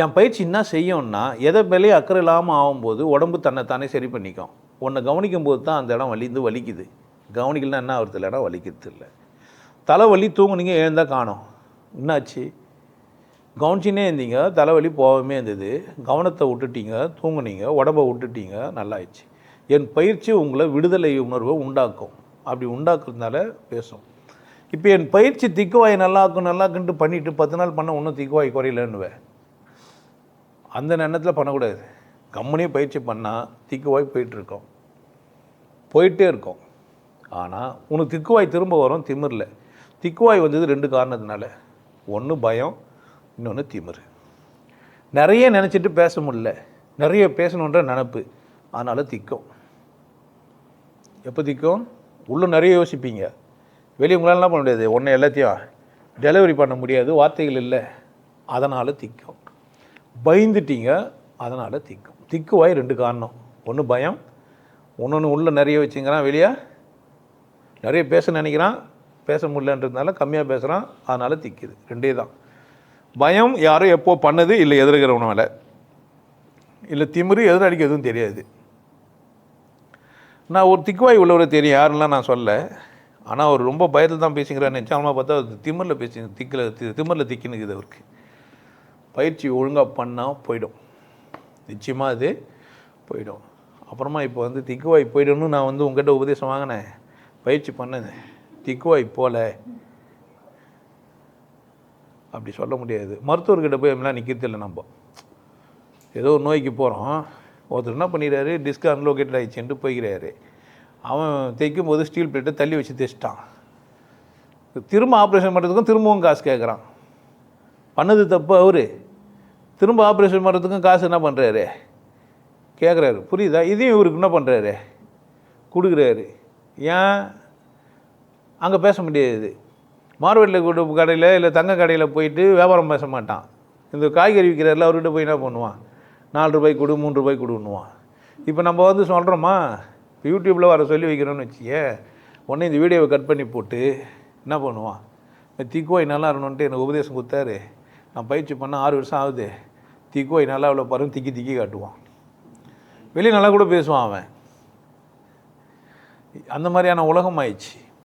என் பயிற்சி என்ன செய்யும்னா எதை மேலேயும் அக்கறை இல்லாமல் ஆகும்போது உடம்பு தன்னைத்தானே சரி பண்ணிக்கும். உன்னை கவனிக்கும் போது தான் அந்த இடம் வலிக்குது. கவனிக்கலாம் என்ன ஆகுறது இல்லைனா வலிக்கிறது இல்லை. தலைவலி தூங்குனீங்க எழுந்தால் காணோம். என்னாச்சு? கவனிச்சினே இருந்தீங்க, தலைவலி போகவே இருந்தது. கவனத்தை விட்டுட்டீங்க, தூங்குனீங்க, உடம்பை விட்டுட்டீங்க, நல்லாயிடுச்சு. என் பயிற்சி உங்களை விடுதலை உணர்வை உண்டாக்கும். அப்படி உண்டாக்குறதுனால பேசும். இப்போ என் பயிற்சி திக்குவாய் நல்லாக்குன்ட்டு பண்ணிவிட்டு 10 நாள் பண்ண ஒன்றும் திக்குவாய் குறையிலன்னுவேன். அந்த எண்ணத்தில் பண்ணக்கூடாது. கம்முனே பயிற்சி பண்ணால் திக்குவாய் போயிட்டே இருக்கும். ஆனால் உனக்கு திக்குவாய் திரும்ப வரும் திமிரில். திக்குவாய் வந்தது 2 காரணத்தினால. ஒன்று பயம், இன்னொன்று திமிர். நிறைய நினச்சிட்டு பேச முடியல, நிறைய பேசணுன்ற நினப்பு, அதனால் திக்கும். எப்போ திக்கும்? உள்ளே நிறைய யோசிப்பீங்க, வெளியே உங்களால் என்ன பண்ண முடியாது, ஒன்று எல்லாத்தையும் டெலிவரி பண்ண முடியாது, வார்த்தைகள் இல்லை, அதனால் திக்கும். பயந்துட்டீங்க, அதனால் திக்கும். திக்குவாய் 2 காரணம். ஒன்று பயம், ஒன்று உள்ளே நிறைய வச்சுங்கிறான், வெளியே நிறைய பேச நினைக்கிறான், பேச முடியலன்றதுனால கம்மியாக பேசுகிறான், அதனால் திக்குது. 2 தான். பயம் யாரும் எப்போ பண்ணது இல்லை எதிர்க்கிறவனால, இல்லை திமிரு எதிரடிக்க எதுவும் தெரியாது. நான் ஒரு திக்குவாய் உள்ளவரை தெரியும், யாருலாம் நான் சொல்ல. ஆனால் அவர் ரொம்ப பயத்தில் தான் பேசுங்கிறான்னு நினச்சாமல் பார்த்தா திமிரில் திமிரில் திக்கினுக்குது அவருக்கு. பயிற்சி ஒழுங்காக பண்ணால் போயிடும், நிச்சயமாக அது போயிடும். அப்புறமா இப்போ திக்குவாய் போயிடணும்னு நான் உங்கள்கிட்ட உபதேசம் வாங்கினேன், பயிற்சி பண்ணேன், திக்குவாய் போல அப்படி சொல்ல முடியாது. மருத்துவர்கிட்ட போய் எல்லாம் நிற்கிறது இல்லை. நம்ம ஏதோ ஒரு நோய்க்கு போகிறோம், ஒருத்தர் என்ன பண்ணிடுறாரு, டிஸ்க் அன்லோகேட்டட் ஆகிடுச்சுன்ட்டு போய்கிறாரு. அவன் தைக்கும் போது ஸ்டீல் பிளேட்டை தள்ளி வச்சு தைச்சிட்டான். திரும்ப ஆப்ரேஷன் பண்ணுறதுக்கும் திரும்பவும் காசு கேட்குறான். பண்ணது தப்பு அவரு, திரும்ப ஆப்ரேஷன் பண்ணுறதுக்கும் காசு என்ன பண்ணுறாரு, கேட்குறாரு. புரியுதா? இதையும் இவருக்கு என்ன பண்ணுறாரு, கொடுக்குறாரு. ஏன்? அங்கே பேச முடியாது. மார்வெட்டில் கொடு கடையில் இல்லை தங்க கடையில் போயிட்டு வியாபாரம் பேச மாட்டான். இந்த காய்கறி விற்கிறாரில் அவர்கிட்ட போய் என்ன பண்ணுவான், 4 ரூபாய்க்கு கொடு, 3 ரூபாய்க்கு கொடுன்னுவான். இப்போ நம்ம சொல்கிறோமா, இப்போ யூடியூப்பில் வர சொல்லி வைக்கிறோன்னு வச்சுக்க, உடனே இந்த வீடியோவை கட் பண்ணி போட்டு என்ன பண்ணுவான், திக்குவாய் நல்லா இருக்கணுன்ட்டு எனக்கு உபதேசம் கொடுத்தாரு, நான் பயிற்சி பண்ண 6 வருஷம் ஆகுது, திக்குவாய் நல்லா இவ்வளோ பாருங்க, திக்கி காட்டுவான். வெளியே நல்லா கூட பேசுவான் அவன். அந்த மாதிரியான உலகம் ஆயிடுச்சு.